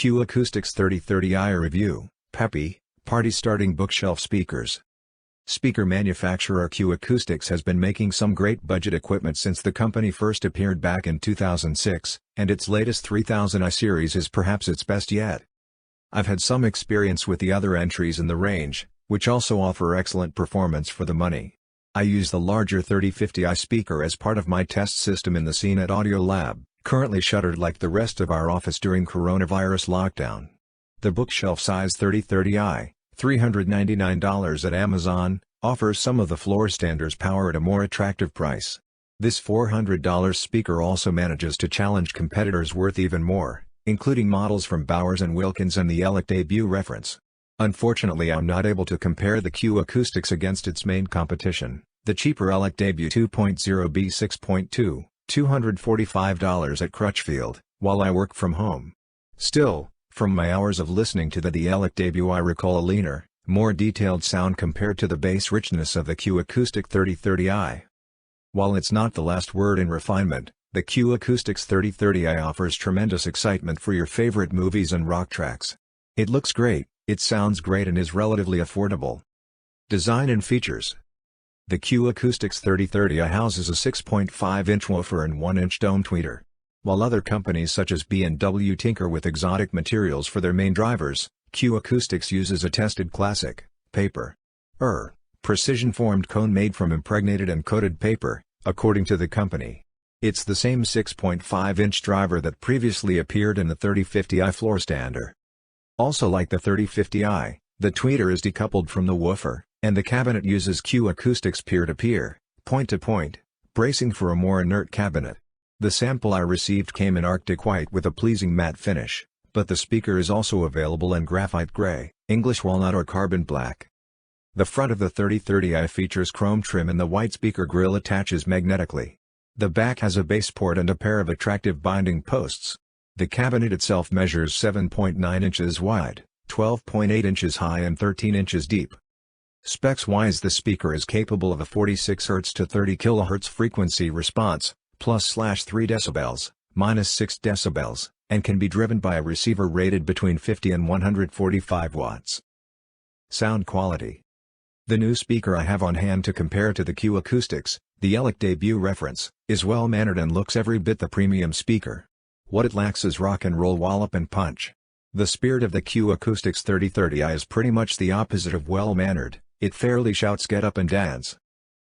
Acoustics 3030i review, Peppy, party-starting bookshelf speakers. Speaker manufacturer Acoustics has been making some great budget equipment since the company first appeared back in 2006, and its latest 3000i series is perhaps its best yet. I've had some experience with the other entries in the range, which also offer excellent performance for the money. I use the larger 3050i speaker as part of my test system in the CNET Audio Lab, currently shuttered like the rest of our office during coronavirus lockdown. The bookshelf-size 3030i, $399 at Amazon, offers some of the floor standers power at a more attractive price. This $400 speaker also manages to challenge competitors worth even more, including models from Bowers & Wilkins and the ELEC Debut reference. Unfortunately, I'm not able to compare the Acoustics against its main competition, the cheaper ELEC Debut 2.0B 6.2, $245 at Crutchfield, while I work from home. Still, from my hours of listening to the ELEC Debut, I recall a leaner, more detailed sound compared to the bass richness of the Acoustic 3030i. While it's not the last word in refinement, the Acoustics 3030i offers tremendous excitement for your favorite movies and rock tracks. It looks great, it sounds great, and is relatively affordable. Design and features. The Acoustics 3030i houses a 6.5-inch woofer and 1-inch dome tweeter. While other companies such as B&W tinker with exotic materials for their main drivers, Acoustics uses a tested classic, paper. Precision-formed cone made from impregnated and coated paper, according to the company. It's the same 6.5-inch driver that previously appeared in the 3050i floor stander. Also like the 3050i, the tweeter is decoupled from the woofer, and the cabinet uses Acoustics peer-to-peer, point-to-point, bracing for a more inert cabinet. The sample I received came in Arctic white with a pleasing matte finish, but the speaker is also available in graphite gray, English walnut or carbon black. The front of the 3030i features chrome trim and the white speaker grille attaches magnetically. The back has a bass port and a pair of attractive binding posts. The cabinet itself measures 7.9 inches wide, 12.8 inches high and 13 inches deep. Specs-wise, the speaker is capable of a 46 Hz to 30 kHz frequency response, +/3 dB, -6 dB, and can be driven by a receiver rated between 50 and 145 watts. Sound quality. The new speaker I have on hand to compare to the Acoustics, the ELEC Debut reference, is well-mannered and looks every bit the premium speaker. What it lacks is rock and roll wallop and punch. The spirit of the Acoustics 3030i is pretty much the opposite of well-mannered. It fairly shouts "get up and dance."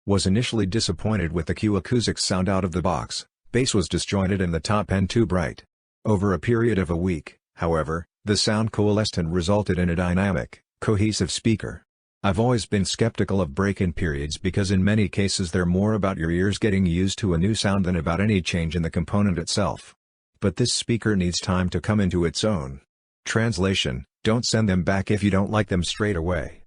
Was initially disappointed with the Acoustics sound out of the box. Bass was disjointed and the top end too bright. Over a period of a week, however, the sound coalesced and resulted in a dynamic, cohesive speaker. I've always been skeptical of break-in periods because in many cases they're more about your ears getting used to a new sound than about any change in the component itself. But this speaker needs time to come into its own. Translation: don't send them back if you don't like them straight away.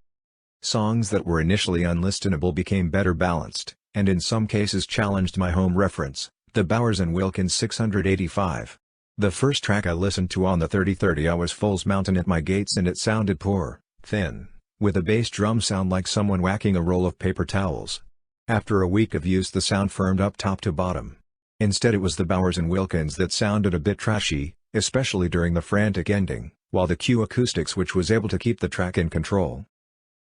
Songs that were initially unlistenable became better balanced, and in some cases challenged my home reference, the Bowers & Wilkins 685. The first track I listened to on the 3030i was Fool's Mountain at My Gates, and it sounded poor, thin, with a bass drum sound like someone whacking a roll of paper towels. After a week of use, the sound firmed up top to bottom. Instead, it was the Bowers & Wilkins that sounded a bit trashy, especially during the frantic ending, while the Acoustics which was able to keep the track in control.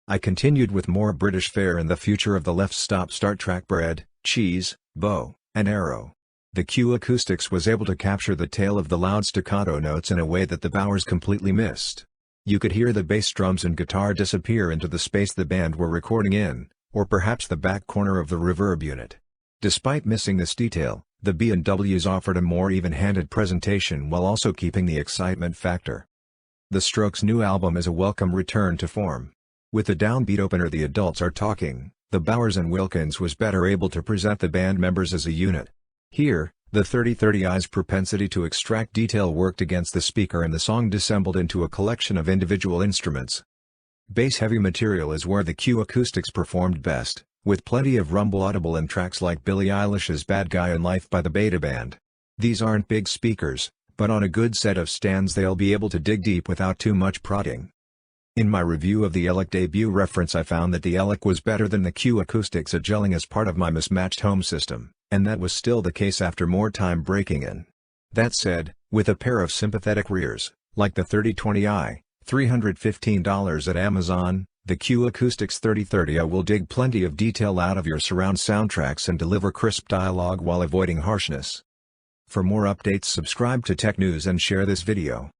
I continued with more British fare and the future of the left stop-start track bread, cheese, bow, and arrow. The Acoustics was able to capture the tail of the loud staccato notes in a way that the Bowers completely missed. You could hear the bass drums and guitar disappear into the space the band were recording in, or perhaps the back corner of the reverb unit. Despite missing this detail, the B&Ws offered a more even-handed presentation while also keeping the excitement factor. The Strokes' new album is a welcome return to form. With the downbeat opener "The Adults Are Talking," the Bowers & Wilkins was better able to present the band members as a unit. Here, the 3030i's propensity to extract detail worked against the speaker and the song dissembled into a collection of individual instruments. Bass-heavy material is where the Acoustics performed best, with plenty of rumble audible in tracks like Billie Eilish's Bad Guy and Life by the Beta Band. These aren't big speakers, but on a good set of stands they'll be able to dig deep without too much prodding. In my review of the ELEC Debut reference, I found that the ELEC was better than the Acoustics at gelling as part of my mismatched home system, and that was still the case after more time breaking in. That said, with a pair of sympathetic rears, Like the 3020i, $315 at Amazon, the Acoustics 3030i will dig plenty of detail out of your surround soundtracks and deliver crisp dialogue while avoiding harshness. For more updates, subscribe to Tech News and share this video.